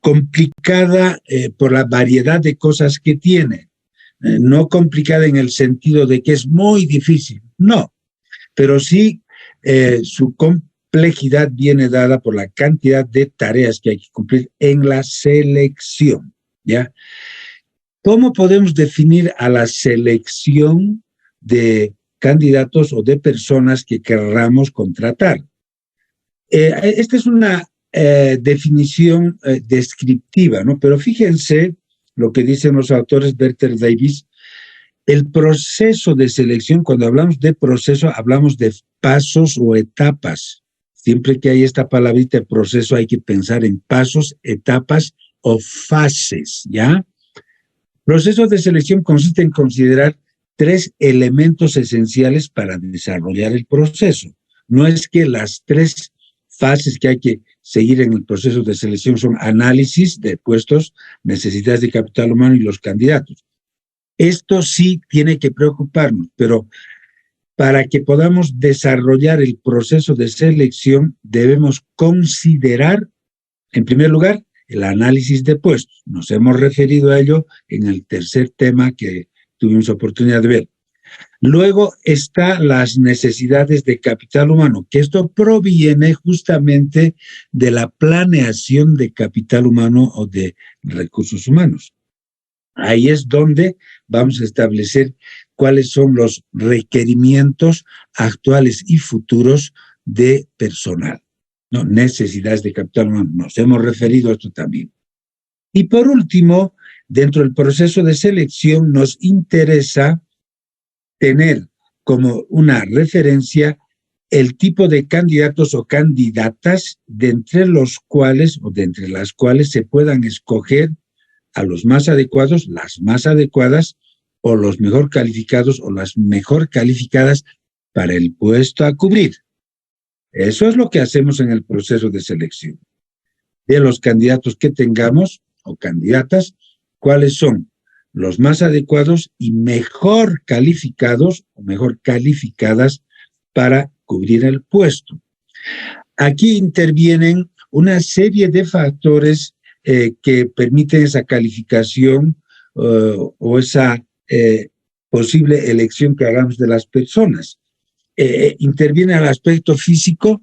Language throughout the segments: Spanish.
complicada por la variedad de cosas que tiene. No complicada en el sentido de que es muy difícil, no, pero sí su complejidad viene dada por la cantidad de tareas que hay que cumplir en la selección, ¿ya? ¿Cómo podemos definir a la selección de candidatos o de personas que querramos contratar? Esta es una definición descriptiva, ¿no? Pero fíjense lo que dicen los autores Berter Davis. El proceso de selección, cuando hablamos de proceso, hablamos de pasos o etapas. Siempre que hay esta palabrita proceso hay que pensar en pasos, etapas o fases, ¿ya? Proceso de selección consiste en considerar 3 elementos esenciales para desarrollar el proceso. No es que las 3 fases que hay que seguir en el proceso de selección son análisis de puestos, necesidades de capital humano y los candidatos. Esto sí tiene que preocuparnos, pero para que podamos desarrollar el proceso de selección debemos considerar, en primer lugar, el análisis de puestos. Nos hemos referido a ello en el tercer tema que tuvimos oportunidad de ver. Luego están las necesidades de capital humano, que esto proviene justamente de la planeación de capital humano o de recursos humanos. Ahí es donde vamos a establecer cuáles son los requerimientos actuales y futuros de personal, ¿no? Necesidades de capital humano. Nos hemos referido a esto también. Y por último, dentro del proceso de selección nos interesa tener como una referencia el tipo de candidatos o candidatas de entre los cuales o de entre las cuales se puedan escoger a los más adecuados, las más adecuadas o los mejor calificados o las mejor calificadas para el puesto a cubrir. Eso es lo que hacemos en el proceso de selección. De los candidatos que tengamos o candidatas, ¿cuáles son los más adecuados y mejor calificados o mejor calificadas para cubrir el puesto? Aquí intervienen una serie de factores que permiten esa calificación o esa posible elección que hagamos de las personas. ¿Interviene el aspecto físico?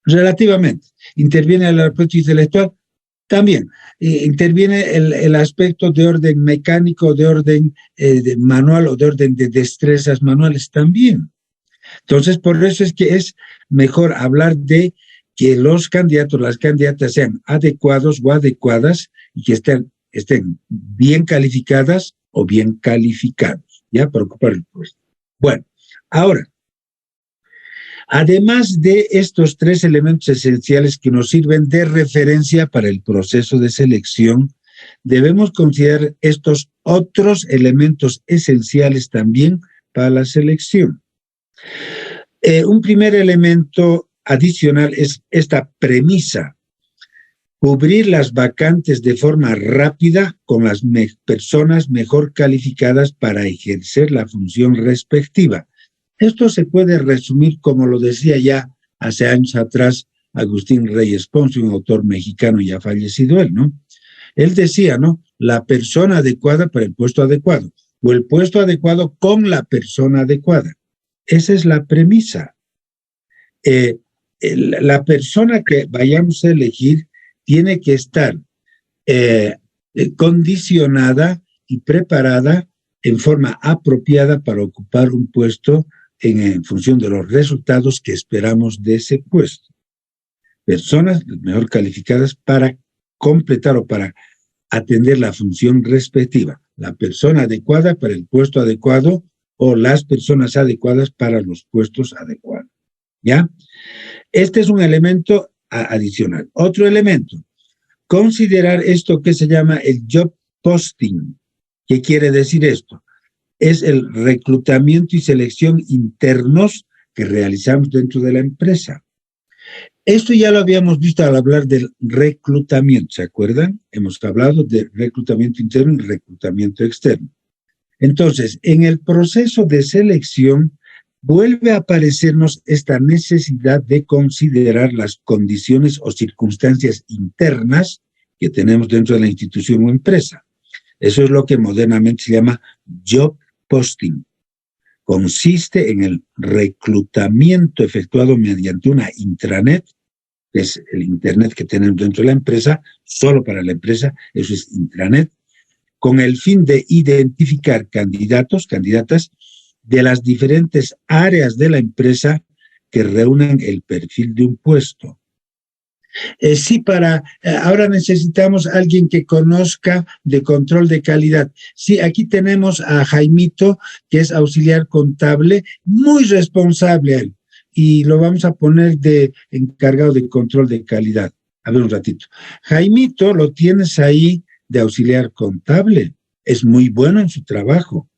Relativamente. ¿Interviene el aspecto intelectual? También. ¿Interviene el aspecto de orden mecánico, de orden de manual o de orden de destrezas manuales? También. Entonces, por eso es que es mejor hablar de que los candidatos, las candidatas sean adecuados o adecuadas y que estén bien calificadas o bien calificados, ¿ya? Para ocupar el puesto. Bueno, ahora, además de estos 3 elementos esenciales que nos sirven de referencia para el proceso de selección, debemos considerar estos otros elementos esenciales también para la selección. Un primer elemento adicional es esta premisa: cubrir las vacantes de forma rápida con las personas mejor calificadas para ejercer la función respectiva. Esto se puede resumir como lo decía ya hace años atrás Agustín Reyes Ponce, un autor mexicano ya fallecido él, ¿no? Él decía, ¿no? La persona adecuada para el puesto adecuado, o el puesto adecuado con la persona adecuada. Esa es la premisa. La persona que vayamos a elegir tiene que estar condicionada y preparada en forma apropiada para ocupar un puesto en función de los resultados que esperamos de ese puesto. Personas mejor calificadas para completar o para atender la función respectiva. La persona adecuada para el puesto adecuado o las personas adecuadas para los puestos adecuados. ¿Ya? Este es un elemento adicional. Otro elemento, considerar esto que se llama el job posting. ¿Qué quiere decir esto? Es el reclutamiento y selección internos que realizamos dentro de la empresa. Esto ya lo habíamos visto al hablar del reclutamiento, ¿se acuerdan? Hemos hablado de reclutamiento interno y reclutamiento externo. Entonces, en el proceso de selección vuelve a aparecernos esta necesidad de considerar las condiciones o circunstancias internas que tenemos dentro de la institución o empresa. Eso es lo que modernamente se llama job posting. Consiste en el reclutamiento efectuado mediante una intranet, que es el internet que tenemos dentro de la empresa, solo para la empresa, eso es intranet, con el fin de identificar candidatos, candidatas de las diferentes áreas de la empresa que reúnen el perfil de un puesto. Ahora necesitamos a alguien que conozca de control de calidad. Sí, aquí tenemos a Jaimito, que es auxiliar contable, muy responsable él, y lo vamos a poner de encargado de control de calidad. A ver un ratito. Jaimito, lo tienes ahí de auxiliar contable, es muy bueno en su trabajo.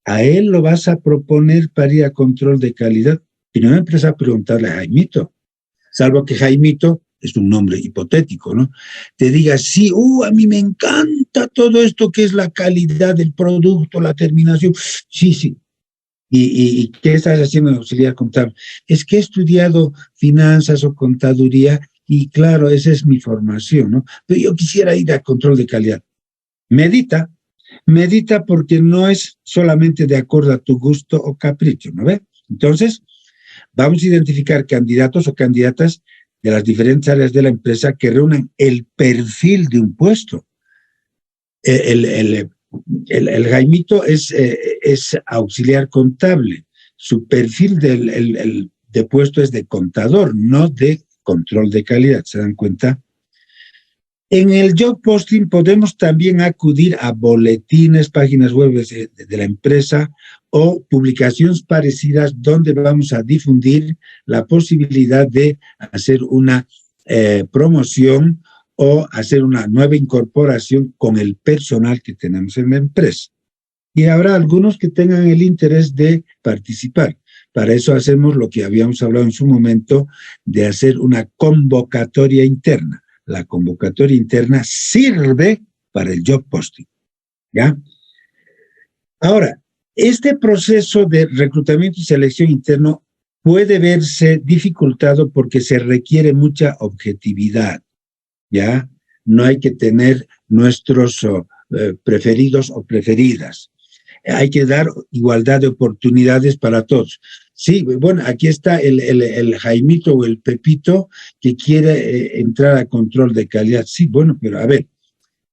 A él lo vas a proponer para ir a control de calidad, y no empieza a preguntarle a Jaimito, salvo que Jaimito es un nombre hipotético, ¿no? Te diga, sí, a mí me encanta todo esto que es la calidad del producto, la terminación. Sí, sí. ¿Y qué estás haciendo en auxiliar contable? Es que he estudiado finanzas o contaduría y claro, esa es mi formación, ¿no? Pero yo quisiera ir a control de calidad. Medita porque no es solamente de acuerdo a tu gusto o capricho, ¿no ve? Entonces, vamos a identificar candidatos o candidatas de las diferentes áreas de la empresa que reúnen el perfil de un puesto. El Jaimito es auxiliar contable. Su perfil de puesto es de contador, no de control de calidad. ¿Se dan cuenta? En el job posting podemos también acudir a boletines, páginas web de la empresa o publicaciones parecidas donde vamos a difundir la posibilidad de hacer una promoción o hacer una nueva incorporación con el personal que tenemos en la empresa. Y habrá algunos que tengan el interés de participar. Para eso hacemos lo que habíamos hablado en su momento de hacer una convocatoria interna. La convocatoria interna sirve para el job posting, ¿ya? Ahora, este proceso de reclutamiento y selección interno puede verse dificultado porque se requiere mucha objetividad, ¿ya? No hay que tener nuestros preferidos o preferidas. Hay que dar igualdad de oportunidades para todos. Sí, bueno, aquí está el Jaimito o el Pepito que quiere entrar a control de calidad. Sí, bueno, pero a ver,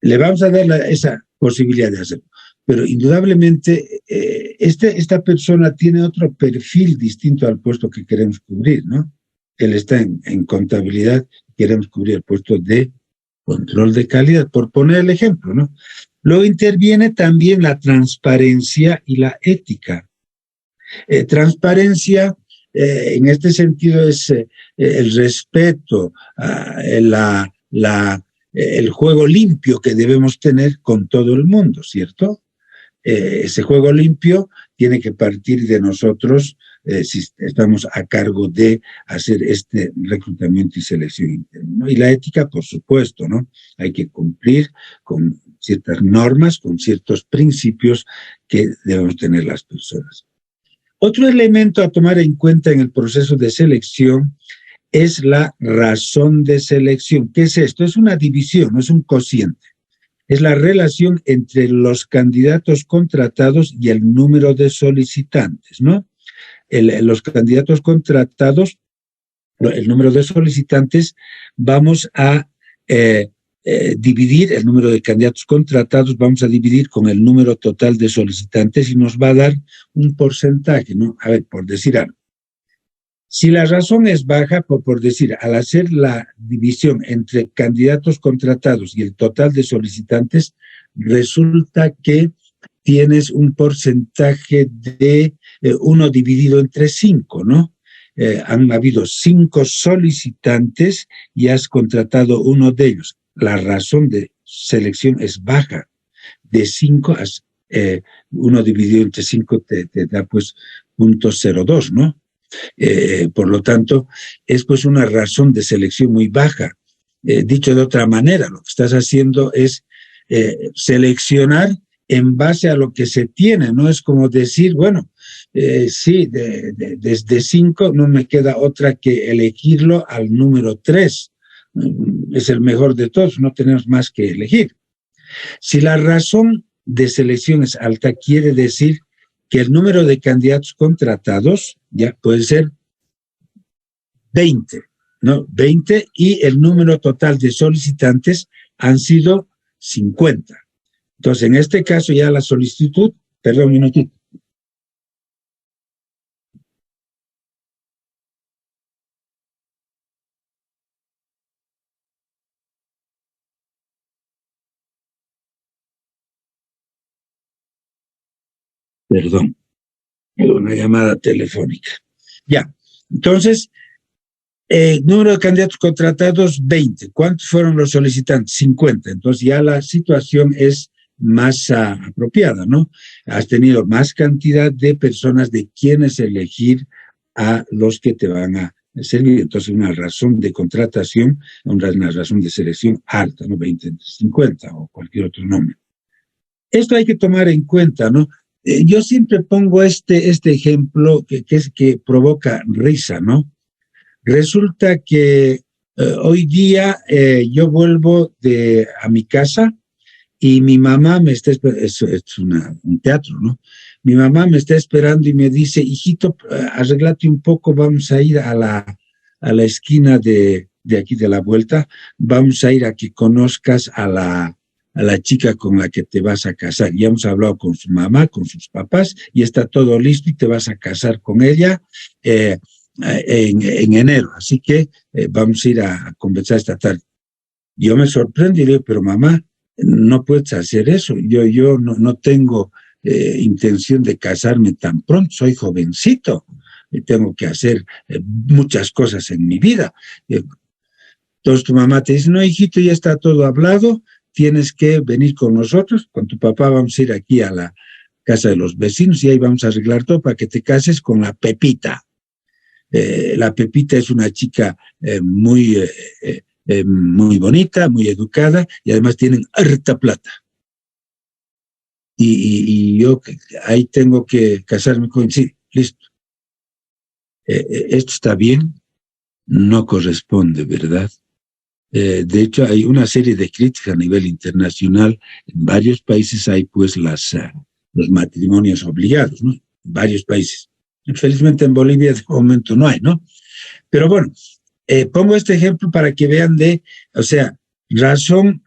le vamos a dar esa posibilidad de hacerlo. Pero indudablemente esta persona tiene otro perfil distinto al puesto que queremos cubrir, ¿no? Él está en contabilidad, queremos cubrir el puesto de control de calidad, por poner el ejemplo, ¿no? Luego interviene también la transparencia y la ética. Transparencia, en este sentido, es el respeto, el juego limpio que debemos tener con todo el mundo, ¿cierto? Ese juego limpio tiene que partir de nosotros si estamos a cargo de hacer este reclutamiento y selección interna, ¿no? Y la ética, por supuesto, ¿no? Hay que cumplir con ciertas normas, con ciertos principios que debemos tener las personas. Otro elemento a tomar en cuenta en el proceso de selección es la razón de selección. ¿Qué es esto? Es una división, no es un cociente. Es la relación entre los candidatos contratados y el número de solicitantes, ¿no? Los candidatos contratados, el número de solicitantes, vamos a dividir el número de candidatos contratados, vamos a dividir con el número total de solicitantes y nos va a dar un porcentaje, ¿no? A ver, por decir algo. Si la razón es baja, por decir, al hacer la división entre candidatos contratados y el total de solicitantes, resulta que tienes un porcentaje de 1 dividido entre 5, ¿no? Han habido 5 solicitantes y has contratado uno de ellos. La razón de selección es baja. De 5, 1 dividido entre 5 te da pues 0.02, ¿no? Por lo tanto, es pues una razón de selección muy baja. Dicho de otra manera, lo que estás haciendo es seleccionar en base a lo que se tiene, no es como decir, bueno, sí, desde 5 no me queda otra que elegirlo al número 3. Es el mejor de todos, no tenemos más que elegir. Si la razón de selección es alta, quiere decir que el número de candidatos contratados ya puede ser 20, ¿no? 20 y el número total de solicitantes han sido 50. Entonces, en este caso ya la solicitud, perdón un minutito. Perdón, una llamada telefónica. Ya, entonces, número de candidatos contratados, 20. ¿Cuántos fueron los solicitantes? 50. Entonces ya la situación es más apropiada, ¿no? Has tenido más cantidad de personas de quienes elegir a los que te van a servir. Entonces una razón de contratación, una razón de selección alta, ¿no? 20 entre 50 o cualquier otro nombre. Esto hay que tomar en cuenta, ¿no? Yo siempre pongo este ejemplo que provoca risa, ¿no? Resulta que hoy día yo vuelvo a mi casa y mi mamá me está esperando, es un teatro, ¿no? Mi mamá me está esperando y me dice, hijito, arreglate un poco, vamos a ir a la esquina de aquí de la vuelta, vamos a ir a que conozcas a la chica con la que te vas a casar. Ya hemos hablado con su mamá, con sus papás, y está todo listo y te vas a casar con ella en enero. Así que vamos a ir a conversar esta tarde. Yo me sorprendo y le digo, pero mamá, no puedes hacer eso. Yo no tengo intención de casarme tan pronto, soy jovencito y tengo que hacer muchas cosas en mi vida. Entonces tu mamá te dice, no, hijito, ya está todo hablado, tienes que venir con nosotros, con tu papá vamos a ir aquí a la casa de los vecinos y ahí vamos a arreglar todo para que te cases con la Pepita. La Pepita es una chica muy bonita, muy educada y además tienen harta plata. Y yo ahí tengo que casarme con... Sí, listo. Esto está bien, no corresponde, ¿verdad? De hecho, hay una serie de críticas a nivel internacional. En varios países hay pues los matrimonios obligados, ¿no? En varios países. Felizmente en Bolivia de momento no hay, ¿no? Pero bueno, pongo este ejemplo para que vean o sea, razón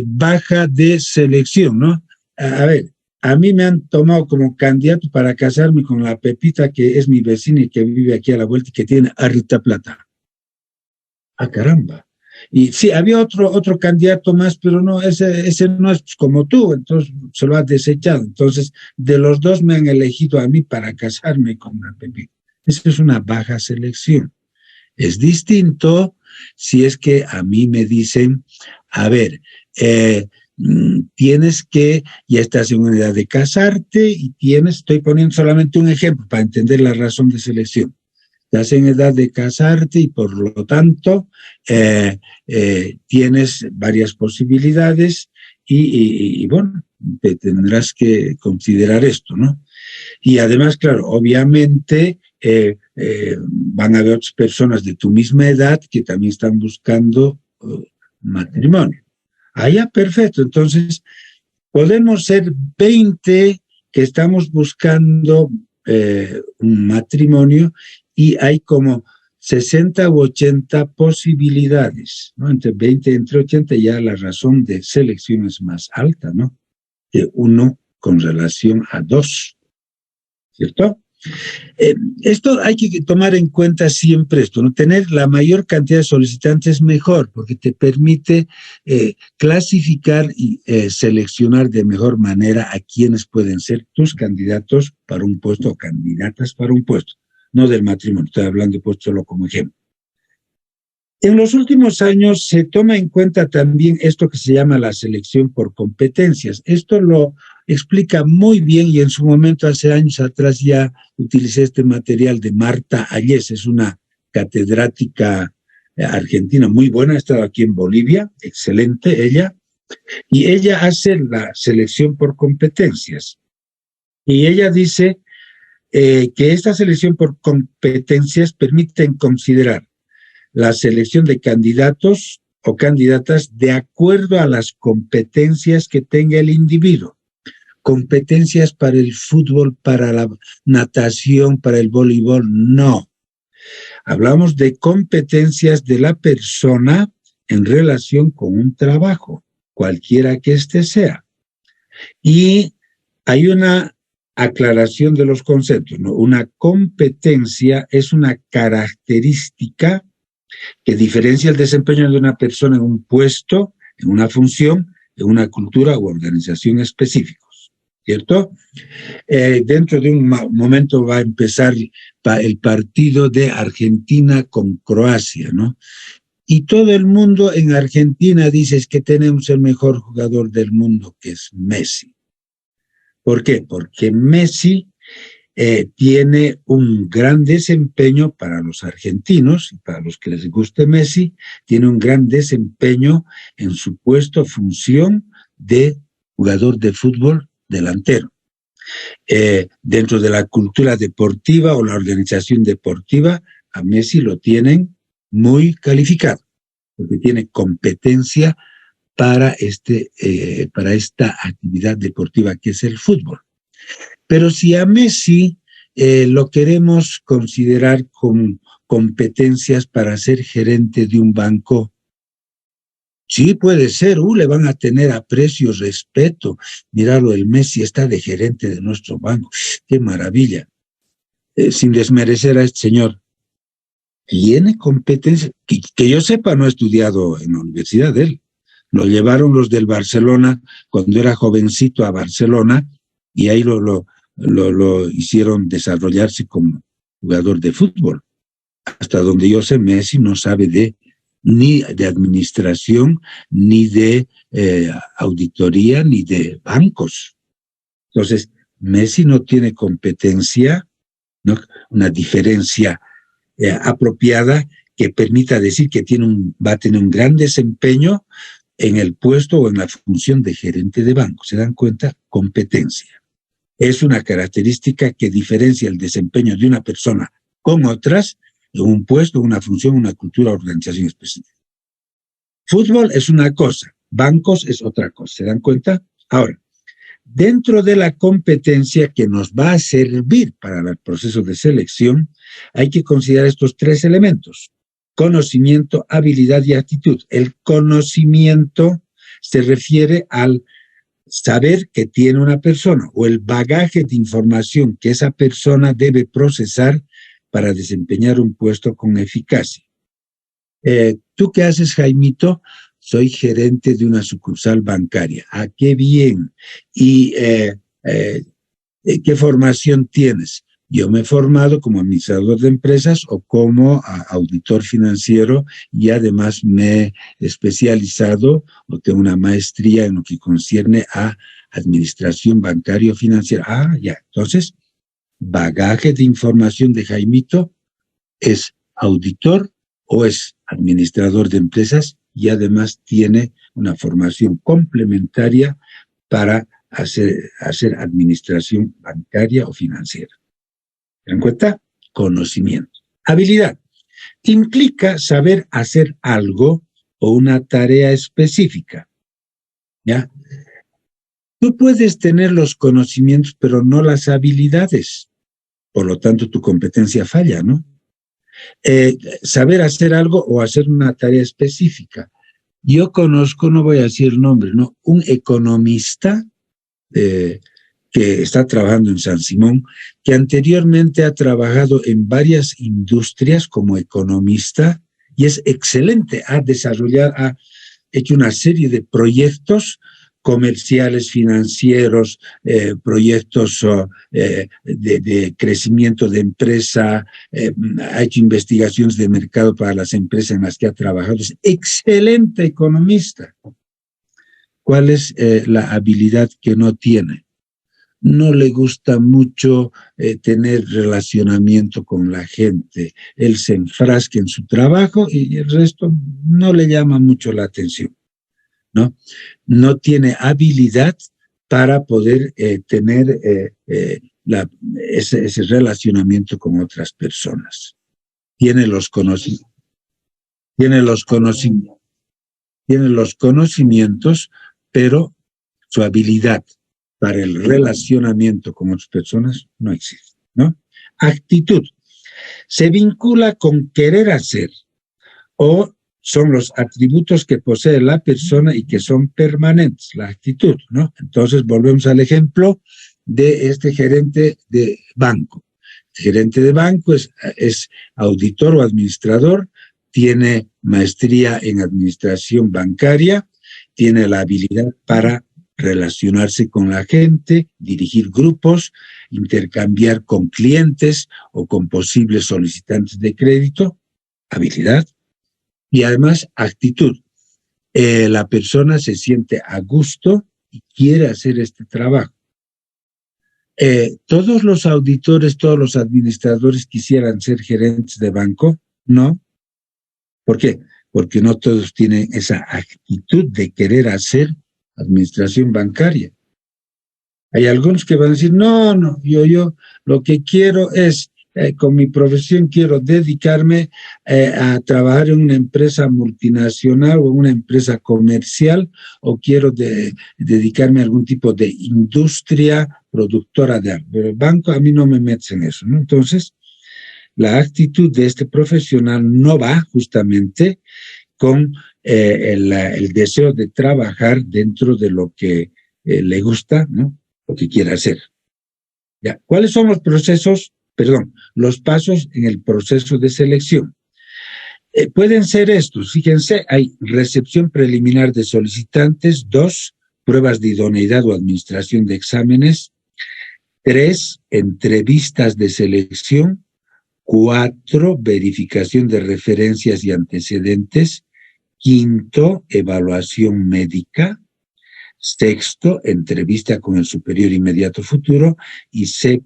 baja de selección, ¿no? A ver, a mí me han tomado como candidato para casarme con la Pepita, que es mi vecina y que vive aquí a la vuelta y que tiene harta plata. ¡Ah, caramba! Y sí, había otro candidato más, pero no, ese no es como tú, entonces se lo has desechado. Entonces, de los dos me han elegido a mí para casarme con la Pepita. Esa es una baja selección. Es distinto si es que a mí me dicen, a ver, tienes que, ya estás en una edad de casarte y estoy poniendo solamente un ejemplo para entender la razón de selección. Estás en edad de casarte y por lo tanto tienes varias posibilidades y bueno, te tendrás que considerar esto, ¿no? Y además, claro, obviamente van a haber otras personas de tu misma edad que también están buscando matrimonio. Ya, perfecto. Entonces, podemos ser 20 que estamos buscando un matrimonio y hay como 60 u 80 posibilidades, ¿no? Entre 20 y entre 80 ya la razón de selección es más alta, ¿no? Que 1 con relación a 2, ¿cierto? Esto hay que tomar en cuenta siempre esto, ¿no? Tener la mayor cantidad de solicitantes mejor, porque te permite clasificar y seleccionar de mejor manera a quienes pueden ser tus candidatos para un puesto o candidatas para un puesto, no del matrimonio, estoy hablando de puesto solo como ejemplo. En los últimos años se toma en cuenta también esto que se llama la selección por competencias. Esto lo explica muy bien y en su momento, hace años atrás, ya utilicé este material de Marta Ayés, es una catedrática argentina muy buena, ha estado aquí en Bolivia, excelente ella, y ella hace la selección por competencias. Y ella dice, que esta selección por competencias permite considerar la selección de candidatos o candidatas de acuerdo a las competencias que tenga el individuo. Competencias para el fútbol, para la natación, para el voleibol, no. Hablamos de competencias de la persona en relación con un trabajo, cualquiera que éste sea. Y hay una aclaración de los conceptos, ¿no? Una competencia es una característica que diferencia el desempeño de una persona en un puesto, en una función, en una cultura u organización específicos, ¿cierto? Dentro de un momento va a empezar el partido de Argentina con Croacia, ¿no? Y todo el mundo en Argentina dice que tenemos el mejor jugador del mundo, que es Messi. ¿Por qué? Porque Messi tiene un gran desempeño para los argentinos, y para los que les guste Messi, tiene un gran desempeño en su puesto, función de jugador de fútbol delantero. Dentro de la cultura deportiva o la organización deportiva, a Messi lo tienen muy calificado, porque tiene competencia para esta actividad deportiva que es el fútbol. Pero si a Messi lo queremos considerar con competencias para ser gerente de un banco, sí puede ser, le van a tener aprecio, respeto. Míralo, el Messi está de gerente de nuestro banco, qué maravilla. Sin desmerecer a este señor, tiene competencia, que yo sepa, no ha estudiado en la universidad él. Lo llevaron los del Barcelona cuando era jovencito a Barcelona y ahí lo hicieron desarrollarse como jugador de fútbol. Hasta donde yo sé, Messi no sabe ni de administración, ni de auditoría, ni de bancos. Entonces, Messi no tiene competencia, ¿no? Una diferencia apropiada que permita decir que va a tener un gran desempeño en el puesto o en la función de gerente de banco. ¿Se dan cuenta? Competencia. Es una característica que diferencia el desempeño de una persona con otras en un puesto, una función, una cultura o organización específica. Fútbol es una cosa, bancos es otra cosa. ¿Se dan cuenta? Ahora, dentro de la competencia que nos va a servir para el proceso de selección, hay que considerar estos tres elementos: conocimiento, habilidad y actitud. El conocimiento se refiere al saber que tiene una persona o el bagaje de información que esa persona debe procesar para desempeñar un puesto con eficacia. ¿Tú qué haces, Jaimito? Soy gerente de una sucursal bancaria. ¡Ah, qué bien! ¿Y qué formación tienes? Yo me he formado como administrador de empresas o como auditor financiero y además me he especializado o tengo una maestría en lo que concierne a administración bancario-financiera. Ah, ya. Entonces, bagaje de información de Jaimito es auditor o es administrador de empresas y además tiene una formación complementaria para hacer administración bancaria o financiera. ¿Se dan cuenta? Conocimiento. Habilidad. Implica saber hacer algo o una tarea específica. ¿Ya? Tú puedes tener los conocimientos, pero no las habilidades. Por lo tanto, tu competencia falla, ¿no? Saber hacer algo o hacer una tarea específica. Yo conozco, no voy a decir nombre, ¿no? Un economista que está trabajando en San Simón, que anteriormente ha trabajado en varias industrias como economista y es excelente, ha hecho una serie de proyectos comerciales, financieros, proyectos de crecimiento de empresa, ha hecho investigaciones de mercado para las empresas en las que ha trabajado. Es excelente economista. ¿Cuál es la habilidad que no tiene? No le gusta mucho tener relacionamiento con la gente. Él se enfrasca en su trabajo y el resto no le llama mucho la atención, ¿no? No tiene habilidad para poder tener ese relacionamiento con otras personas. Tiene los conocimientos, pero su habilidad para el relacionamiento con otras personas no existe, ¿no? Actitud. Se vincula con querer hacer o son los atributos que posee la persona y que son permanentes, la actitud, ¿no? Entonces volvemos al ejemplo de este gerente de banco. El gerente de banco es auditor o administrador, tiene maestría en administración bancaria, tiene la habilidad para relacionarse con la gente, dirigir grupos, intercambiar con clientes o con posibles solicitantes de crédito, habilidad, y además actitud. La persona se siente a gusto y quiere hacer este trabajo. ¿Todos los auditores, todos los administradores quisieran ser gerentes de banco? No. ¿Por qué? Porque no todos tienen esa actitud de querer hacer administración bancaria. Hay algunos que van a decir, no, yo lo que quiero es, con mi profesión quiero dedicarme a trabajar en una empresa multinacional o en una empresa comercial, o quiero dedicarme a algún tipo de industria productora de algo. Pero el banco a mí no me mete en eso, ¿no? Entonces, la actitud de este profesional no va justamente con el deseo de trabajar dentro de lo que le gusta, ¿no? Lo que quiere hacer. ¿Ya? ¿Cuáles son los pasos en el proceso de selección? Pueden ser estos, fíjense, hay recepción preliminar de solicitantes, 2, pruebas de idoneidad o administración de exámenes, 3, entrevistas de selección, 4, verificación de referencias y antecedentes, 5, evaluación médica, 6, entrevista con el superior inmediato futuro, y 7,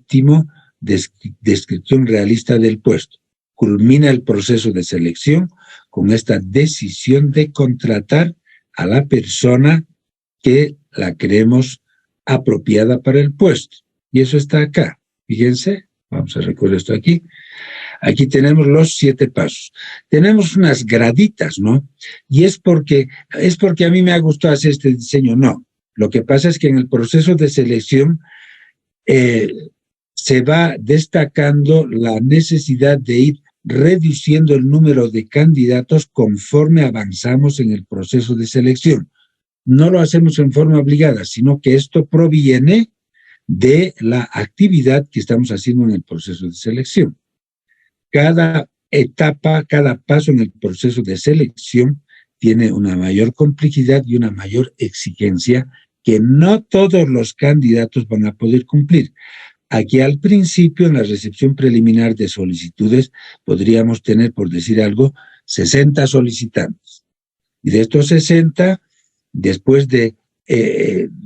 descripción realista del puesto. Culmina el proceso de selección con esta decisión de contratar a la persona que la creemos apropiada para el puesto. Y eso está acá. Fíjense, vamos a recorrer esto aquí. Aquí tenemos los 7 pasos. Tenemos unas graditas, ¿no? Y es porque a mí me ha gustado hacer este diseño. No. Lo que pasa es que en el proceso de selección se va destacando la necesidad de ir reduciendo el número de candidatos conforme avanzamos en el proceso de selección. No lo hacemos en forma obligada, sino que esto proviene de la actividad que estamos haciendo en el proceso de selección. Cada etapa, cada paso en el proceso de selección tiene una mayor complejidad y una mayor exigencia que no todos los candidatos van a poder cumplir. Aquí al principio, en la recepción preliminar de solicitudes, podríamos tener, por decir algo, 60 solicitantes. Y de estos 60, después de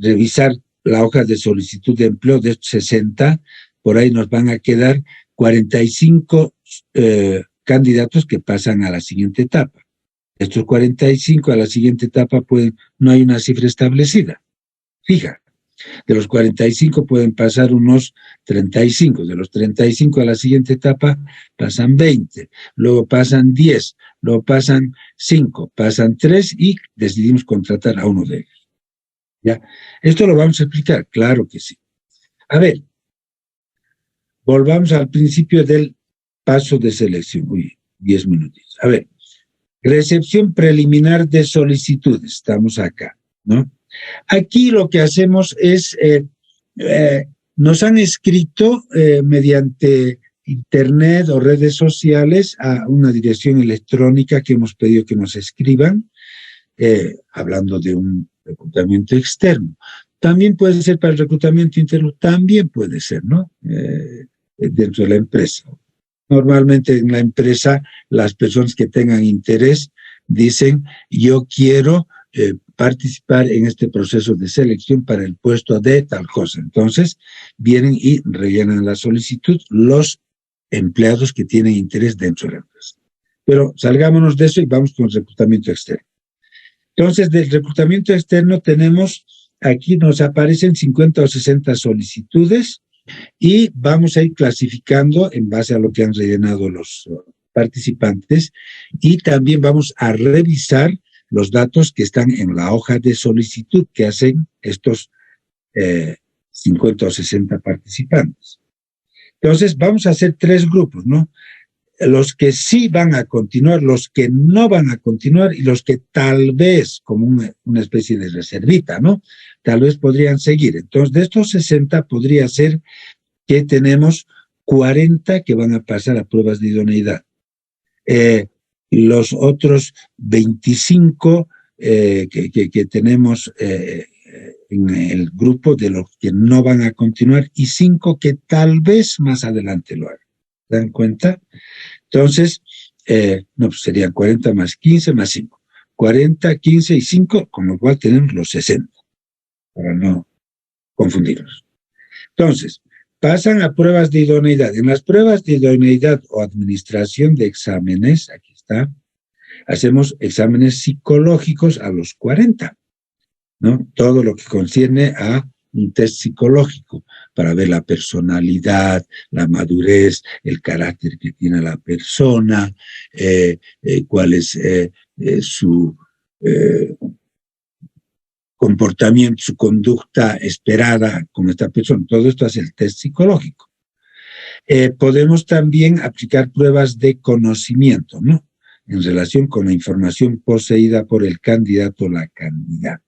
revisar la hoja de solicitud de empleo de estos 60, por ahí nos van a quedar 45 candidatos que pasan a la siguiente etapa. Estos 45 a la siguiente etapa no hay una cifra establecida. Fija, de los 45 pueden pasar unos 35, de los 35 a la siguiente etapa pasan 20, luego pasan 10, luego pasan 5, pasan 3 y decidimos contratar a uno de ellos. ¿Ya? ¿Esto lo vamos a explicar? Claro que sí. A ver, volvamos al principio del paso de selección. 10 minutitos. A ver, recepción preliminar de solicitudes. Estamos acá, ¿no? Aquí lo que hacemos es, nos han escrito mediante internet o redes sociales a una dirección electrónica que hemos pedido que nos escriban, hablando de un reclutamiento externo. También puede ser para el reclutamiento interno, también puede ser, ¿no? Dentro de la empresa. Normalmente en la empresa las personas que tengan interés dicen, yo quiero participar en este proceso de selección para el puesto de tal cosa. Entonces, vienen y rellenan la solicitud los empleados que tienen interés dentro de la empresa. Pero salgámonos de eso y vamos con el reclutamiento externo. Entonces, del reclutamiento externo tenemos, aquí nos aparecen 50 o 60 solicitudes Y vamos a ir clasificando en base a lo que han rellenado los participantes, y también vamos a revisar los datos que están en la hoja de solicitud que hacen estos 50 o 60 participantes. Entonces, vamos a hacer 3 grupos, ¿no? Los que sí van a continuar, los que no van a continuar y los que tal vez, como una especie de reservita, ¿no? Tal vez podrían seguir. Entonces, de estos 60 podría ser que tenemos 40 que van a pasar a pruebas de idoneidad. Los otros 25 que tenemos en el grupo de los que no van a continuar, y 5 que tal vez más adelante lo hagan. ¿Se dan cuenta? Entonces, no, pues serían 40 más 15 más 5. 40, 15 y 5, con lo cual tenemos los 60, para no confundirnos. Entonces, pasan a pruebas de idoneidad. En las pruebas de idoneidad o administración de exámenes, aquí está, hacemos exámenes psicológicos a los 40, ¿no? Todo lo que concierne a un test psicológico para ver la personalidad, la madurez, el carácter que tiene la persona, cuál es su comportamiento, su conducta esperada con esta persona. Todo esto es el test psicológico. Podemos también aplicar pruebas de conocimiento, ¿no? En relación con la información poseída por el candidato o la candidata.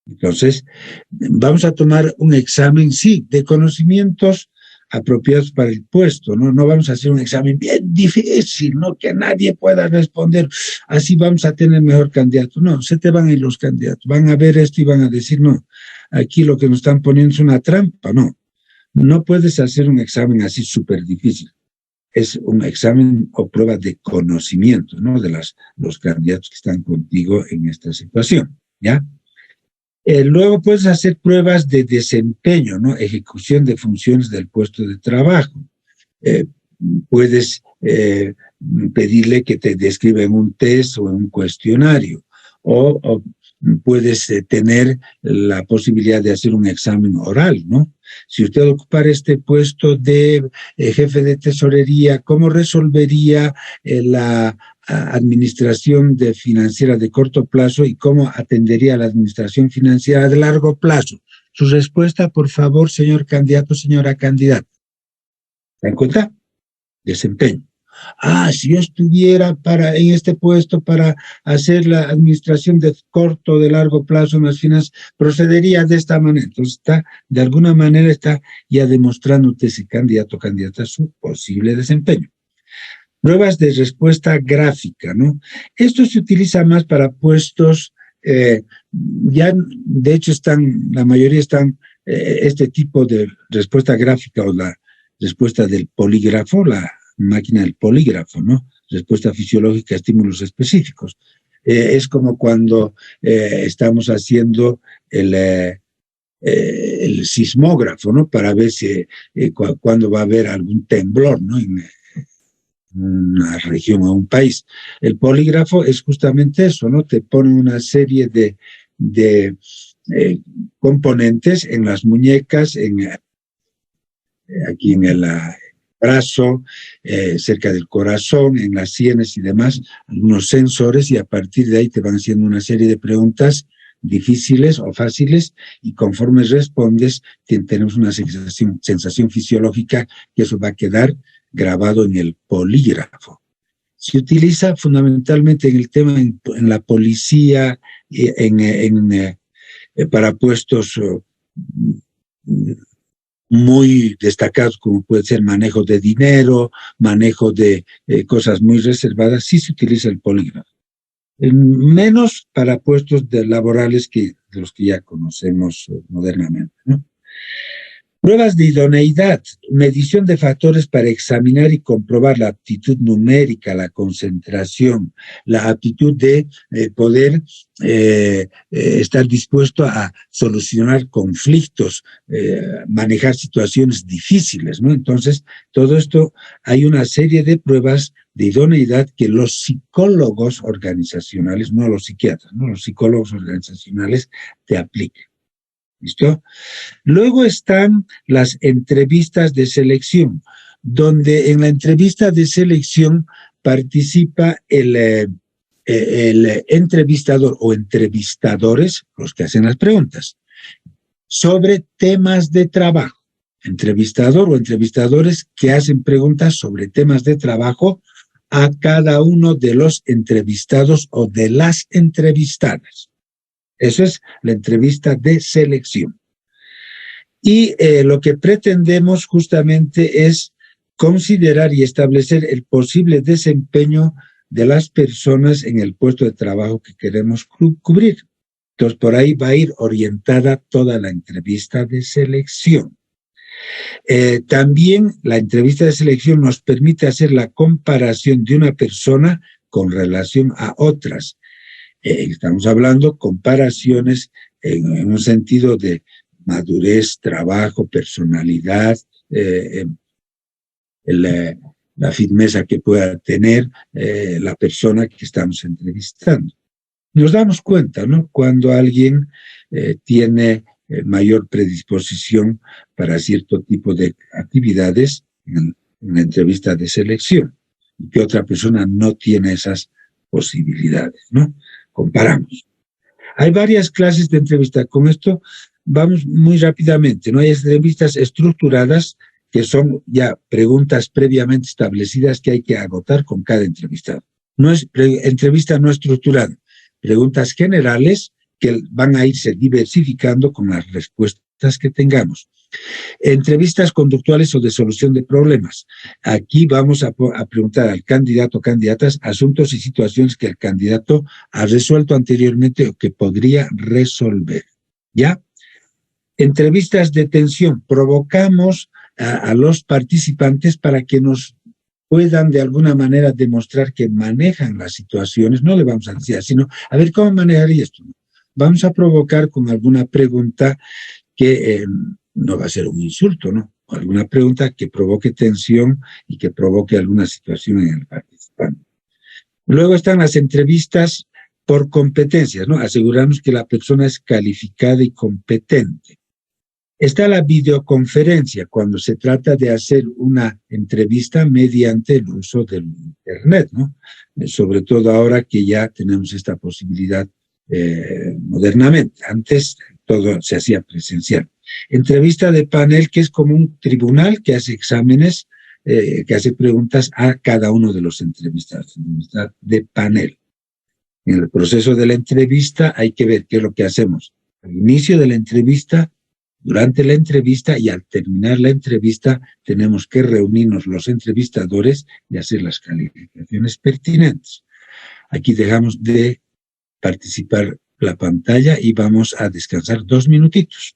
Entonces, vamos a tomar un examen, sí, de conocimientos apropiados para el puesto, ¿no? No vamos a hacer un examen bien difícil, ¿no? Que nadie pueda responder, así vamos a tener mejor candidato. No, se te van a ir los candidatos, van a ver esto y van a decir, no, aquí lo que nos están poniendo es una trampa, no. No puedes hacer un examen así súper difícil. Es un examen o prueba de conocimiento, ¿no? De los candidatos que están contigo en esta situación, ¿ya? Luego puedes hacer pruebas de desempeño, ¿no? Ejecución de funciones del puesto de trabajo. Puedes pedirle que te describa en un test o en un cuestionario, o puedes tener la posibilidad de hacer un examen oral, ¿no? Si usted ocupara este puesto de jefe de tesorería, ¿cómo resolvería la administración financiera de corto plazo y cómo atendería la administración financiera de largo plazo? Su respuesta, por favor, señor candidato, señora candidata. ¿Se dan cuenta? Desempeño. Si yo estuviera en este puesto para hacer la administración de corto o de largo plazo en las finanzas, procedería de esta manera. Entonces, de alguna manera está ya demostrándote ese candidato o candidata su posible desempeño. Pruebas de respuesta gráfica, ¿no? Esto se utiliza más para puestos, ya de hecho la mayoría están, este tipo de respuesta gráfica o la respuesta del polígrafo, la máquina del polígrafo, ¿no? Respuesta fisiológica a estímulos específicos. Es como cuando estamos haciendo el sismógrafo, ¿no? Para ver si cuándo va a haber algún temblor, ¿no? En una región o un país. El polígrafo es justamente eso, ¿no? Te pone una serie de componentes en las muñecas, aquí en el brazo, cerca del corazón, en las sienes y demás, algunos sensores, y a partir de ahí te van haciendo una serie de preguntas difíciles o fáciles, y conforme respondes tenemos una sensación fisiológica, que eso va a quedar grabado en el polígrafo. Se utiliza fundamentalmente en el tema en la policía, para puestos muy destacados, como puede ser manejo de dinero, manejo de cosas muy reservadas. Sí se utiliza el polígrafo. Menos para puestos laborales de los que ya conocemos modernamente, ¿no? Pruebas de idoneidad, medición de factores para examinar y comprobar la aptitud numérica, la concentración, la aptitud de poder estar dispuesto a solucionar conflictos, manejar situaciones difíciles, ¿no? Entonces, todo esto, hay una serie de pruebas de idoneidad que los psicólogos organizacionales, no los psiquiatras, ¿no? Los psicólogos organizacionales te aplican. ¿Listo? Luego están las entrevistas de selección, donde en la entrevista de selección participa el entrevistador o entrevistadores, los que hacen las preguntas, sobre temas de trabajo. Entrevistador o entrevistadores que hacen preguntas sobre temas de trabajo a cada uno de los entrevistados o de las entrevistadas. Eso es la entrevista de selección. Y lo que pretendemos justamente es considerar y establecer el posible desempeño de las personas en el puesto de trabajo que queremos cubrir. Entonces, por ahí va a ir orientada toda la entrevista de selección. También la entrevista de selección nos permite hacer la comparación de una persona con relación a otras. Estamos hablando comparaciones en un sentido de madurez, trabajo, personalidad, la firmeza que pueda tener la persona que estamos entrevistando. Nos damos cuenta, ¿no? Cuando alguien tiene mayor predisposición para cierto tipo de actividades en la entrevista de selección y que otra persona no tiene esas posibilidades, ¿no? Comparamos. Hay varias clases de entrevista. Con esto vamos muy rápidamente, ¿no? Hay entrevistas estructuradas que son ya preguntas previamente establecidas que hay que agotar con cada entrevistado. No es entrevista no estructurada, preguntas generales que van a irse diversificando con las respuestas que tengamos. Entrevistas conductuales o de solución de problemas. Aquí vamos a preguntar al candidato o candidatas asuntos y situaciones que el candidato ha resuelto anteriormente o que podría resolver. ¿Ya? Entrevistas de tensión. Provocamos a los participantes para que nos puedan de alguna manera demostrar que manejan las situaciones. No le vamos a decir, sino a ver cómo manejaría esto. Vamos a provocar con alguna pregunta que no va a ser un insulto, ¿no? O alguna pregunta que provoque tensión y que provoque alguna situación en el participante. Luego están las entrevistas por competencias, ¿no? Asegurarnos que la persona es calificada y competente. Está la videoconferencia, cuando se trata de hacer una entrevista mediante el uso del Internet, ¿no? Sobre todo ahora que ya tenemos esta posibilidad modernamente. Antes todo se hacía presencial. Entrevista de panel, que es como un tribunal que hace exámenes, que hace preguntas a cada uno de los entrevistados. Entrevista de panel. En el proceso de la entrevista hay que ver qué es lo que hacemos. Al inicio de la entrevista, durante la entrevista y al terminar la entrevista tenemos que reunirnos los entrevistadores y hacer las calificaciones pertinentes. Aquí dejamos de participar la pantalla y vamos a descansar 2 minutitos.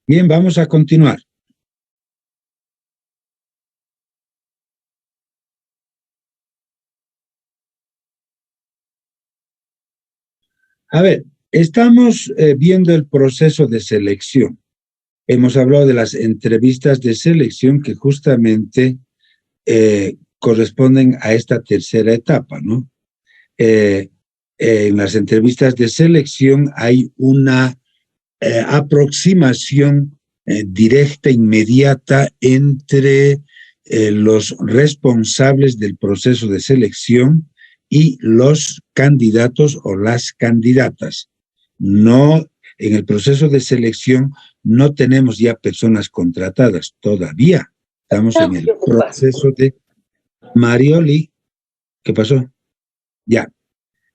Bien, vamos a continuar. A ver, estamos viendo el proceso de selección. Hemos hablado de las entrevistas de selección que justamente corresponden a esta tercera etapa, ¿no? En las entrevistas de selección hay una aproximación directa, inmediata entre los responsables del proceso de selección y los candidatos o las candidatas. No, en el proceso de selección no tenemos ya personas contratadas todavía. Estamos en el proceso de Marioli. ¿Qué pasó? Ya.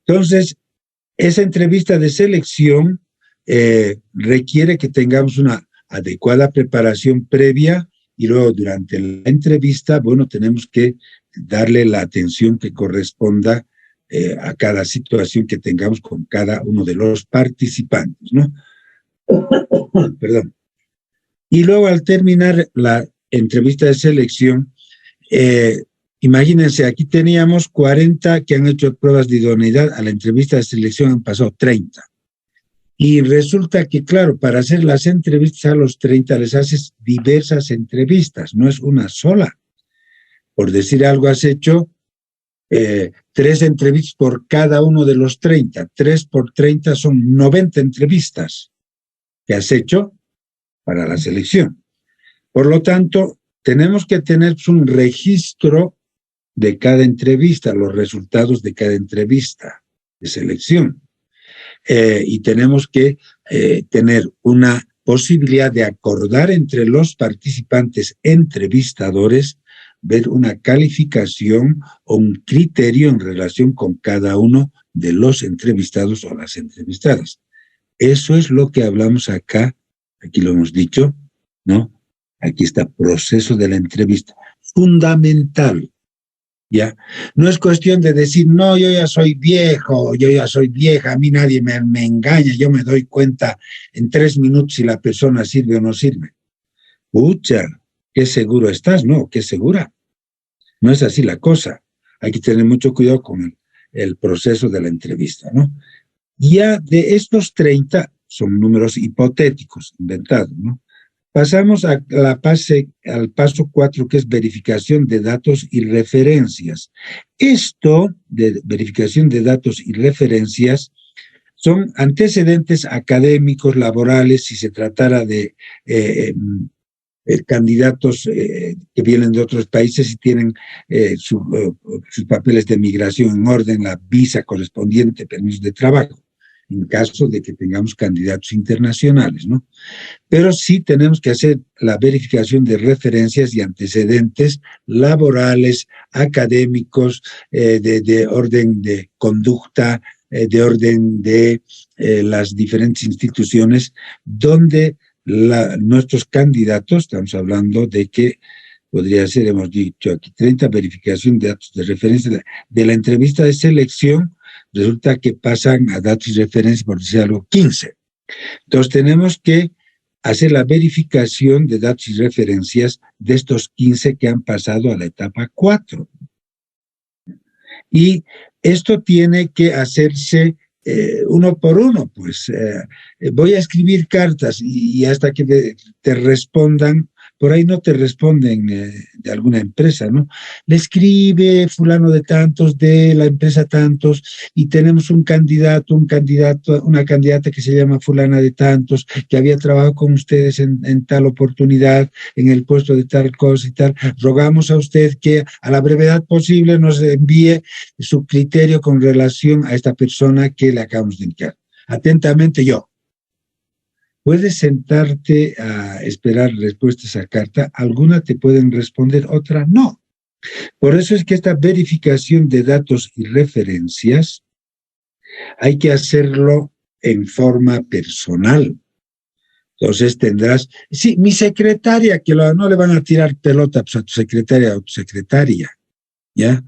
Entonces, esa entrevista de selección requiere que tengamos una adecuada preparación previa y luego durante la entrevista, bueno, tenemos que darle la atención que corresponda a cada situación que tengamos con cada uno de los participantes, ¿no? Perdón. Y luego al terminar la entrevista de selección, imagínense, aquí teníamos 40 que han hecho pruebas de idoneidad, a la entrevista de selección han pasado 30. Y resulta que, claro, para hacer las entrevistas a los 30 les haces diversas entrevistas, no es una sola. Por decir algo, has hecho 3 entrevistas por cada uno de los 30. 3 por 30 son 90 entrevistas que has hecho para la selección. Por lo tanto, tenemos que tener un registro de cada entrevista, los resultados de cada entrevista de selección. Y tenemos que tener una posibilidad de acordar entre los participantes entrevistadores, ver una calificación o un criterio en relación con cada uno de los entrevistados o las entrevistadas. Eso es lo que hablamos acá, aquí lo hemos dicho, ¿no? Aquí está proceso de la entrevista, fundamental. ¿Ya? No es cuestión de decir, no, yo ya soy viejo, yo ya soy vieja, a mí nadie me engaña, yo me doy cuenta en 3 minutos si la persona sirve o no sirve. Pucha, qué seguro estás, ¿no? Qué segura. No es así la cosa. Hay que tener mucho cuidado con el proceso de la entrevista, ¿no? Ya de estos 30, son números hipotéticos, inventados, ¿no? Pasamos al paso 4, que es verificación de datos y referencias. Esto de verificación de datos y referencias son antecedentes académicos, laborales, si se tratara de candidatos que vienen de otros países y tienen sus papeles de migración en orden, la visa correspondiente, permiso de trabajo, en caso de que tengamos candidatos internacionales, ¿no? Pero sí tenemos que hacer la verificación de referencias y antecedentes laborales, académicos, de orden de conducta, de orden de las diferentes instituciones, donde nuestros candidatos, estamos hablando de que podría ser, hemos dicho aquí, 30, verificación de datos de referencia de la entrevista de selección, resulta que pasan a datos y referencias, por decir algo, 15. Entonces tenemos que hacer la verificación de datos y referencias de estos 15 que han pasado a la etapa 4. Y esto tiene que hacerse uno por uno, pues voy a escribir cartas y hasta que te respondan. Por ahí no te responden de alguna empresa, ¿no? Le escribe fulano de tantos, de la empresa tantos, y tenemos una candidata que se llama fulana de tantos, que había trabajado con ustedes en tal oportunidad, en el puesto de tal cosa y tal. Rogamos a usted que a la brevedad posible nos envíe su criterio con relación a esta persona que le acabamos de indicar. Atentamente yo. Puedes sentarte a esperar respuestas a carta, algunas te pueden responder, otras no. Por eso es que esta verificación de datos y referencias hay que hacerlo en forma personal. Entonces tendrás, sí, mi secretaria, que no le van a tirar pelota pues, a tu secretaria o tu secretaria, ¿ya?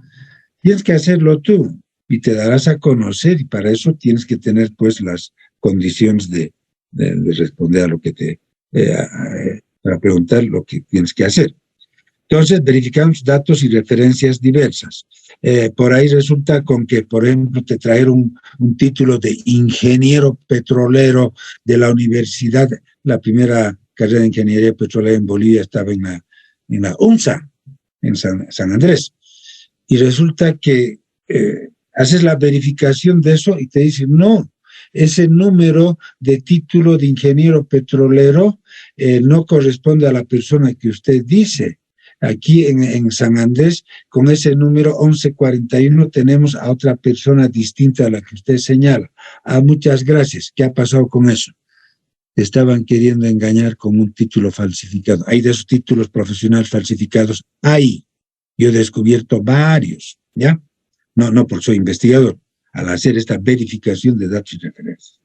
Tienes que hacerlo tú y te darás a conocer y para eso tienes que tener pues las condiciones de responder a lo que para preguntar lo que tienes que hacer. Entonces verificamos datos y referencias diversas. Por ahí resulta con que, por ejemplo, te trajeron un título de ingeniero petrolero de la universidad, la primera carrera de ingeniería petrolera en Bolivia estaba en la UNSA, en San Andrés. Y resulta que haces la verificación de eso y te dicen, no, ese número de título de ingeniero petrolero no corresponde a la persona que usted dice. Aquí en San Andrés, con ese número 1141, tenemos a otra persona distinta a la que usted señala. Muchas gracias. ¿Qué ha pasado con eso? Estaban queriendo engañar con un título falsificado. Hay de esos títulos profesionales falsificados. Hay. Yo he descubierto varios, ¿ya? No porque soy investigador, al hacer esta verificación de datos y referencias.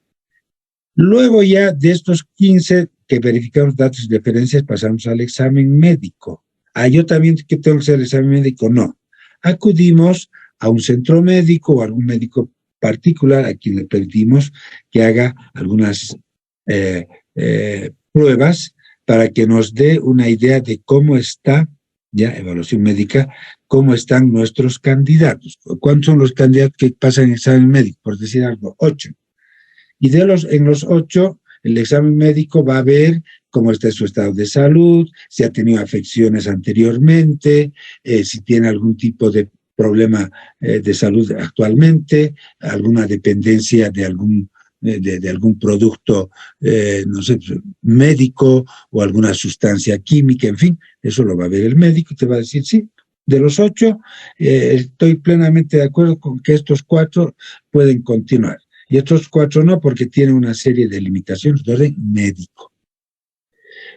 Luego ya de estos 15 que verificamos datos y referencias, pasamos al examen médico. Yo también que tengo que hacer el examen médico, no. Acudimos a un centro médico o algún médico particular a quien le pedimos que haga algunas pruebas para que nos dé una idea de cómo está, ya, evaluación médica, cómo están nuestros candidatos. ¿Cuántos son los candidatos que pasan el examen médico? Por decir algo, 8. Y en los 8, el examen médico va a ver cómo está su estado de salud, si ha tenido afecciones anteriormente, si tiene algún tipo de problema de salud actualmente, alguna dependencia de algún producto, no sé, médico o alguna sustancia química, en fin, eso lo va a ver el médico y te va a decir, sí, de los 8, estoy plenamente de acuerdo con que estos 4 pueden continuar. Y estos 4 no, porque tienen una serie de limitaciones de orden médico.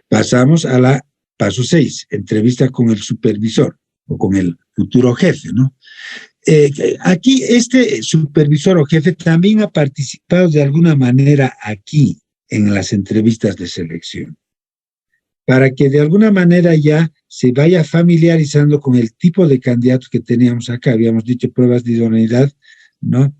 Pasamos a la paso 6, entrevista con el supervisor o con el futuro jefe, ¿no? Aquí este supervisor o jefe también ha participado de alguna manera aquí en las entrevistas de selección, para que de alguna manera ya se vaya familiarizando con el tipo de candidatos que teníamos acá. Habíamos dicho pruebas de idoneidad, ¿no?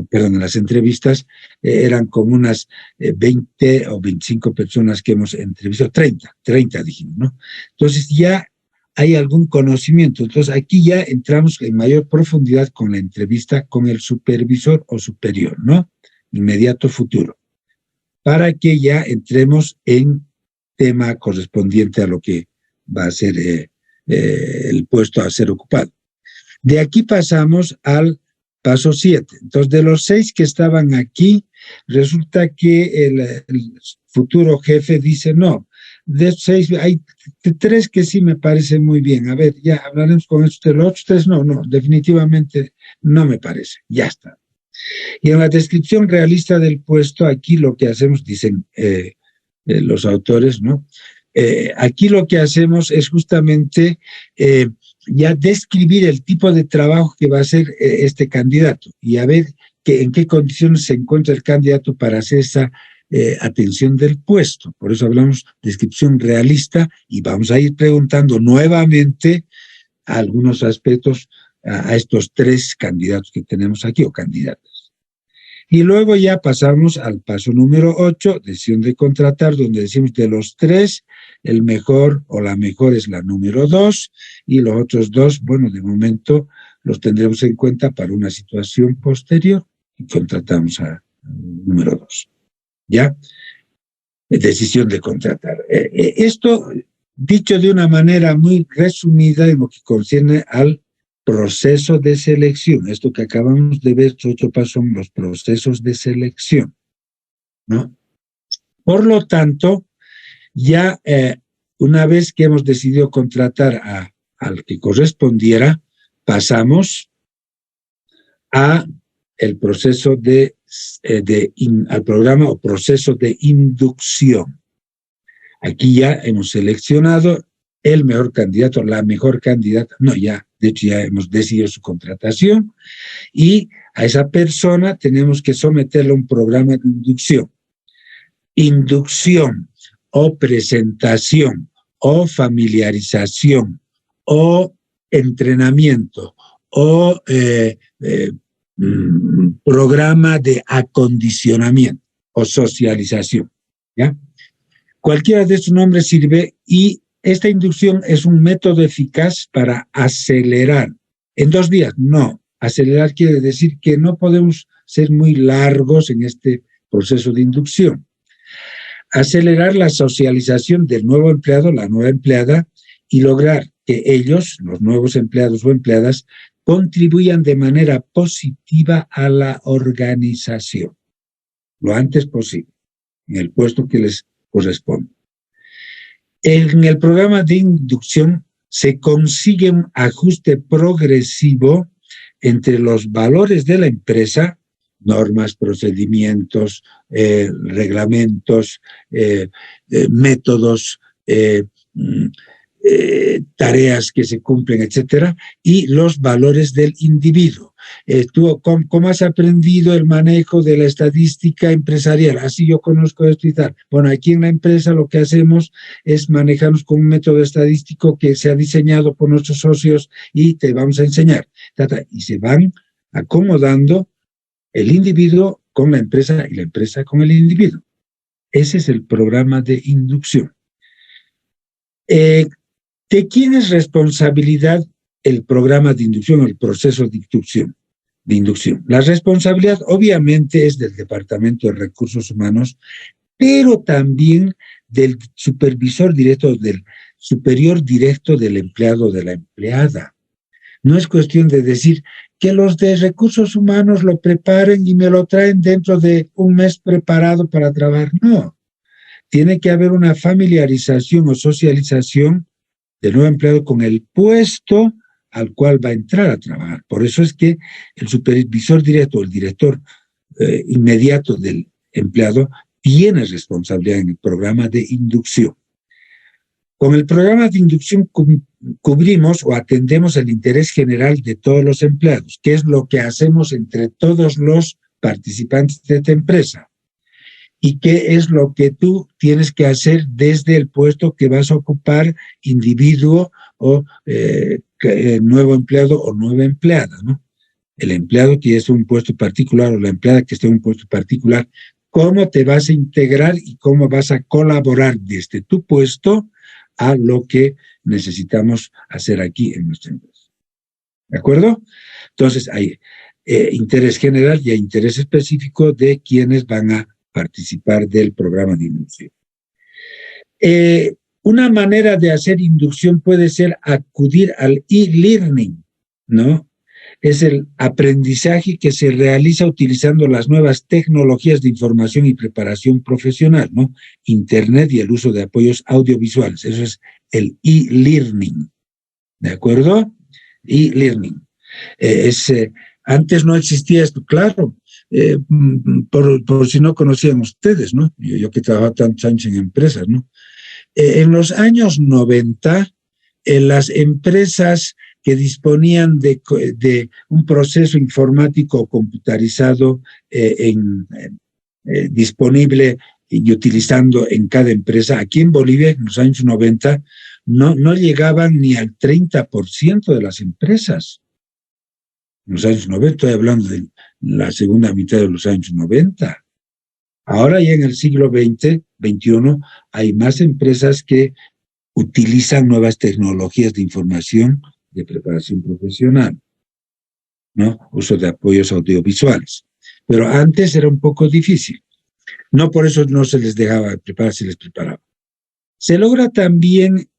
Perdón, en las entrevistas eran como unas 20 o 25 personas que hemos entrevistado, 30 dijimos, ¿no? Entonces ya hay algún conocimiento. Entonces aquí ya entramos en mayor profundidad con la entrevista con el supervisor o superior, ¿no? Inmediato futuro, para que ya entremos en tema correspondiente a lo que va a ser el puesto a ser ocupado. De aquí pasamos al paso 7. Entonces, de los 6 que estaban aquí, resulta que el futuro jefe dice, no, de 6 hay 3 que sí me parecen muy bien. A ver, ya hablaremos con estos, de los otros 3 no, definitivamente no me parece. Ya está. Y en la descripción realista del puesto, aquí lo que hacemos, dicen los autores, ¿no? Aquí lo que hacemos es justamente ya describir el tipo de trabajo que va a hacer este candidato y a ver en qué condiciones se encuentra el candidato para hacer esa atención del puesto. Por eso hablamos de descripción realista y vamos a ir preguntando nuevamente algunos aspectos a estos 3 candidatos que tenemos aquí o candidatas. Y luego ya pasamos al paso número 8, decisión de contratar, donde decimos de los 3, el mejor o la mejor es la número 2, y los otros 2, bueno, de momento los tendremos en cuenta para una situación posterior y contratamos a número 2. ¿Ya? Decisión de contratar. Esto, dicho de una manera muy resumida en lo que concierne al proceso de selección. Esto que acabamos de ver, 8 pasos son los procesos de selección, ¿no? Por lo tanto, ya una vez que hemos decidido contratar al que correspondiera, pasamos a el proceso al programa o proceso de inducción. Aquí ya hemos seleccionado el mejor candidato, la mejor candidata, de hecho ya hemos decidido su contratación y a esa persona tenemos que someterle a un programa de inducción. Inducción o presentación o familiarización o entrenamiento o programa de acondicionamiento o socialización, ¿ya? Cualquiera de estos nombres sirve y esta inducción es un método eficaz para acelerar. ¿En 2 días? No. Acelerar quiere decir que no podemos ser muy largos en este proceso de inducción. Acelerar la socialización del nuevo empleado, la nueva empleada, y lograr que ellos, los nuevos empleados o empleadas, contribuyan de manera positiva a la organización, lo antes posible, en el puesto que les corresponde. En el programa de inducción se consigue un ajuste progresivo entre los valores de la empresa, normas, procedimientos, reglamentos, métodos, tareas que se cumplen, etcétera, y los valores del individuo. Tú, ¿cómo has aprendido el manejo de la estadística empresarial? Así yo conozco esto y tal. Bueno, aquí en la empresa lo que hacemos es manejarnos con un método estadístico que se ha diseñado por nuestros socios y te vamos a enseñar. Y se van acomodando el individuo con la empresa y la empresa con el individuo. Ese es el programa de inducción. ¿De quién es responsabilidad el programa de inducción, el proceso de inducción? La responsabilidad obviamente es del Departamento de Recursos Humanos, pero también del supervisor directo, del superior directo del empleado o de la empleada. No es cuestión de decir que los de Recursos Humanos lo preparen y me lo traen dentro de un mes preparado para trabajar. No. Tiene que haber una familiarización o socialización del nuevo empleado con el puesto al cual va a entrar a trabajar. Por eso es que el supervisor directo, el director inmediato del empleado, tiene responsabilidad en el programa de inducción. Con el programa de inducción cubrimos o atendemos el interés general de todos los empleados, que es lo que hacemos entre todos los participantes de esta empresa. ¿Y qué es lo que tú tienes que hacer desde el puesto que vas a ocupar, individuo o nuevo empleado o nueva empleada, ¿no? El empleado que es un puesto particular o la empleada que esté en un puesto particular, ¿cómo te vas a integrar y cómo vas a colaborar desde tu puesto a lo que necesitamos hacer aquí en nuestra empresa? ¿De acuerdo? Entonces hay interés general y hay interés específico de quienes van a participar del programa de inducción. Una manera de hacer inducción puede ser acudir al e-learning, ¿no? Es el aprendizaje que se realiza utilizando las nuevas tecnologías de información y preparación profesional, ¿no? Internet y el uso de apoyos audiovisuales. Eso es el e-learning, ¿de acuerdo? E-learning. Antes no existía esto, claro. Por si no conocían ustedes, ¿no? Yo que trabajaba tantos años en empresas, ¿no? En los años 90, las empresas que disponían de un proceso informático computarizado disponible y utilizando en cada empresa, aquí en Bolivia en los años 90, no llegaban ni al 30% de las empresas. En los años 90, estoy hablando de la segunda mitad de los años 90. Ahora ya en el siglo XX, XXI, hay más empresas que utilizan nuevas tecnologías de información de preparación profesional, ¿no? Uso de apoyos audiovisuales. Pero antes era un poco difícil. No por eso no se les dejaba preparar, se les preparaba. Se logra también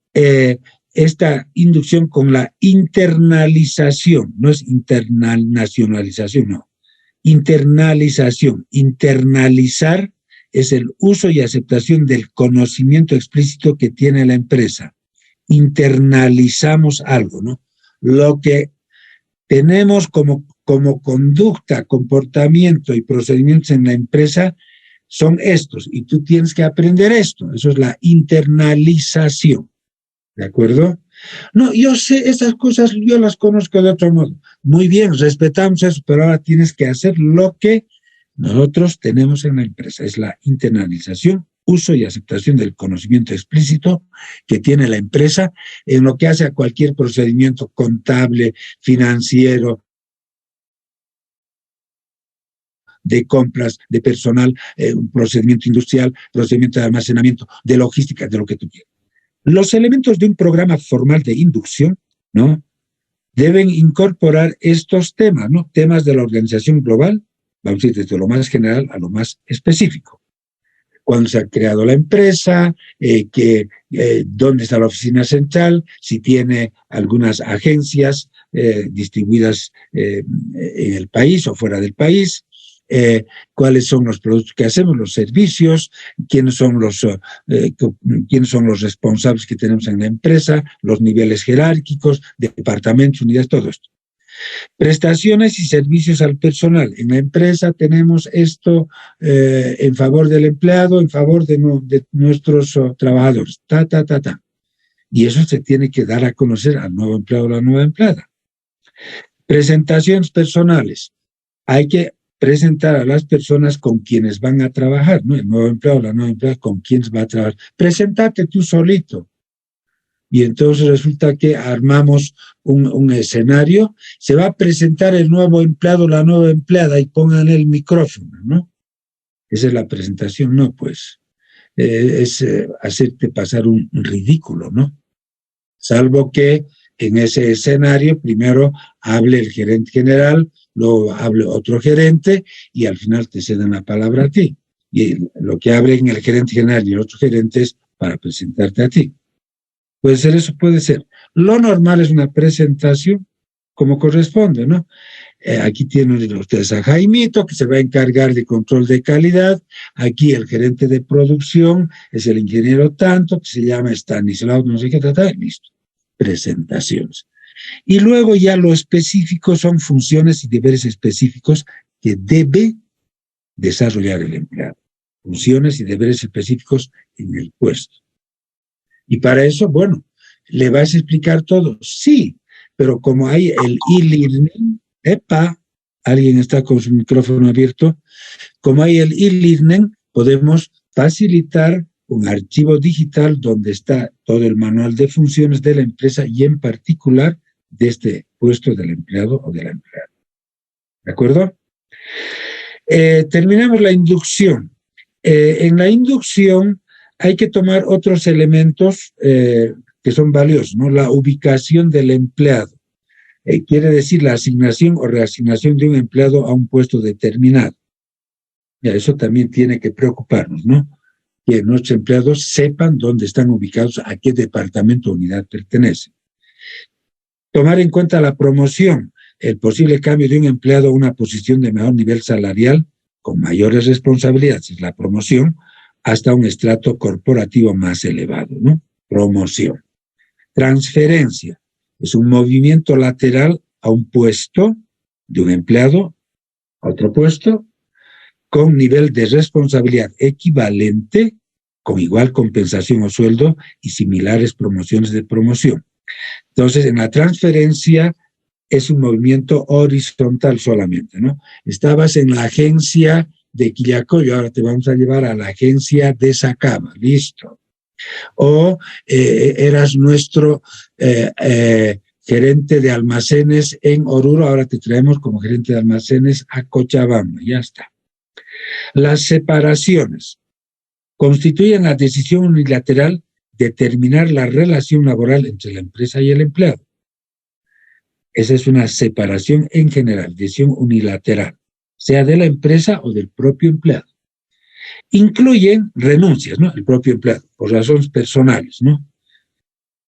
esta inducción con la internalización, no es internacionalización, no. Internalización. Internalizar es el uso y aceptación del conocimiento explícito que tiene la empresa. Internalizamos algo, ¿no? Lo que tenemos como conducta, comportamiento y procedimientos en la empresa son estos, y tú tienes que aprender esto. Eso es la internalización. ¿De acuerdo? No, yo sé esas cosas, yo las conozco de otro modo. Muy bien, respetamos eso, pero ahora tienes que hacer lo que nosotros tenemos en la empresa. Es la internalización, uso y aceptación del conocimiento explícito que tiene la empresa en lo que hace a cualquier procedimiento contable, financiero, de compras, de personal, un procedimiento industrial, procedimiento de almacenamiento, de logística, de lo que tú quieras. Los elementos de un programa formal de inducción, ¿no?, deben incorporar estos temas, ¿no?, temas de la organización global, vamos a ir desde lo más general a lo más específico. Cuándo se ha creado la empresa, dónde está la oficina central, si tiene algunas agencias distribuidas en el país o fuera del país, cuáles son los productos que hacemos, los servicios, quiénes son los responsables que tenemos en la empresa, los niveles jerárquicos, departamentos, unidades, todo esto. Prestaciones y servicios al personal. En la empresa tenemos esto en favor del empleado, en favor de nuestros trabajadores. Y eso se tiene que dar a conocer al nuevo empleado o la nueva empleada. Presentaciones personales. Hay que presentar a las personas con quienes van a trabajar, ¿no? El nuevo empleado o la nueva empleada con quienes va a trabajar. Preséntate tú solito. Y entonces resulta que armamos un escenario, se va a presentar el nuevo empleado, la nueva empleada, y pongan el micrófono, ¿no? Esa es la presentación, no, pues, es hacerte pasar un ridículo, ¿no? Salvo que en ese escenario primero hable el gerente general, luego hable otro gerente, y al final te ceden la palabra a ti. Y lo que hablen el gerente general y el otro gerente es para presentarte a ti. Puede ser eso, puede ser. Lo normal es una presentación como corresponde, ¿no? Aquí tienen ustedes a Jaimito, que se va a encargar de control de calidad. Aquí el gerente de producción es el ingeniero tanto, que se llama Stanislao, no sé qué trata, listo. Presentaciones. Y luego ya lo específico son funciones y deberes específicos que debe desarrollar el empleado. Funciones y deberes específicos en el puesto. Y para eso, bueno, ¿le vas a explicar todo? Sí, pero como hay el e-learning, alguien está con su micrófono abierto, como hay el e-learning, podemos facilitar un archivo digital donde está todo el manual de funciones de la empresa y en particular de este puesto del empleado o de la empleada. ¿De acuerdo? Terminamos la inducción. En la inducción hay que tomar otros elementos que son valiosos, ¿no? La ubicación del empleado. Quiere decir la asignación o reasignación de un empleado a un puesto determinado. Ya, eso también tiene que preocuparnos, ¿no? Que nuestros empleados sepan dónde están ubicados, a qué departamento o unidad pertenecen. Tomar en cuenta la promoción, el posible cambio de un empleado a una posición de mejor nivel salarial, con mayores responsabilidades, es la promoción, hasta un estrato corporativo más elevado, ¿no? Promoción. Transferencia. Es un movimiento lateral a un puesto de un empleado a otro puesto con nivel de responsabilidad equivalente, con igual compensación o sueldo y similares promociones de promoción. Entonces, en la transferencia es un movimiento horizontal solamente, ¿no? Estabas en la agencia de Quillacollo, ahora te vamos a llevar a la agencia de Sacaba, listo. O eras nuestro gerente de almacenes en Oruro, ahora te traemos como gerente de almacenes a Cochabamba, ya está. Las separaciones constituyen la decisión unilateral de terminar la relación laboral entre la empresa y el empleado. Esa es una separación en general, decisión unilateral, sea de la empresa o del propio empleado. Incluyen renuncias, ¿no? El propio empleado, por razones personales, ¿no?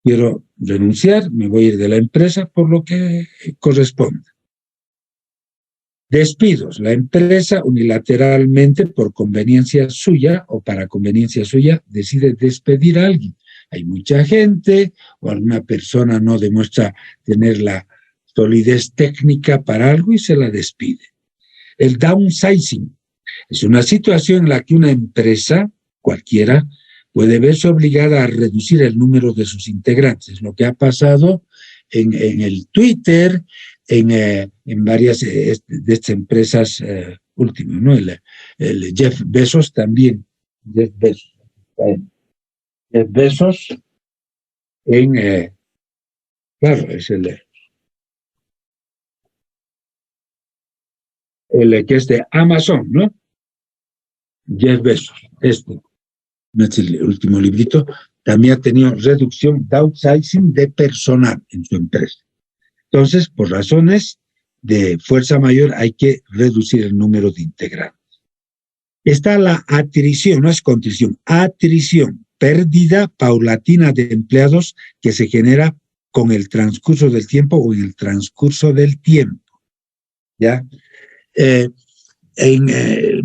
Quiero renunciar, me voy a ir de la empresa por lo que corresponda. Despidos. La empresa unilateralmente, por conveniencia suya o para conveniencia suya, decide despedir a alguien. Hay mucha gente o alguna persona no demuestra tener la solidez técnica para algo y se la despide. El downsizing es una situación en la que una empresa, cualquiera, puede verse obligada a reducir el número de sus integrantes. Lo que ha pasado en el Twitter, en varias de estas empresas últimas, ¿no? El Jeff Bezos también. Jeff Bezos claro, es el que es de Amazon, ¿no? Jeff Bezos, no es el último librito, también ha tenido reducción, downsizing de personal en su empresa. Entonces, por razones de fuerza mayor hay que reducir el número de integrantes. Está la atrición, no es contrición, atrición, pérdida paulatina de empleados que se genera con el transcurso del tiempo o en el transcurso del tiempo. ¿Ya?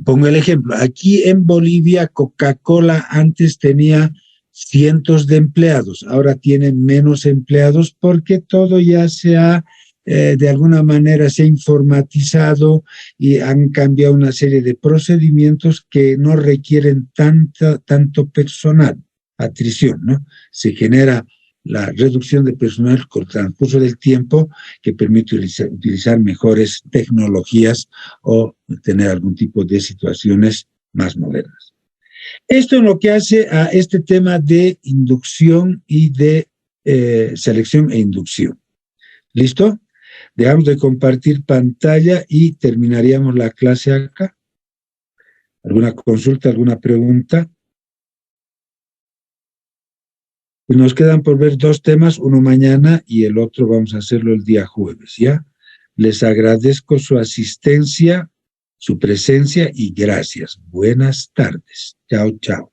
Pongo el ejemplo, aquí en Bolivia Coca-Cola antes tenía cientos de empleados, ahora tiene menos empleados porque todo ya se ha, de alguna manera se ha informatizado y han cambiado una serie de procedimientos que no requieren tanto personal, atrición, ¿no? Se genera la reducción de personal con el transcurso del tiempo que permite utilizar mejores tecnologías o tener algún tipo de situaciones más modernas. Esto es lo que hace a este tema de inducción y de selección e inducción. ¿Listo? Dejamos de compartir pantalla y terminaríamos la clase acá. ¿Alguna consulta, alguna pregunta? Nos quedan por ver 2 temas, uno mañana y el otro vamos a hacerlo el día jueves, ¿ya? Les agradezco su asistencia, su presencia y gracias. Buenas tardes. Chao, chao.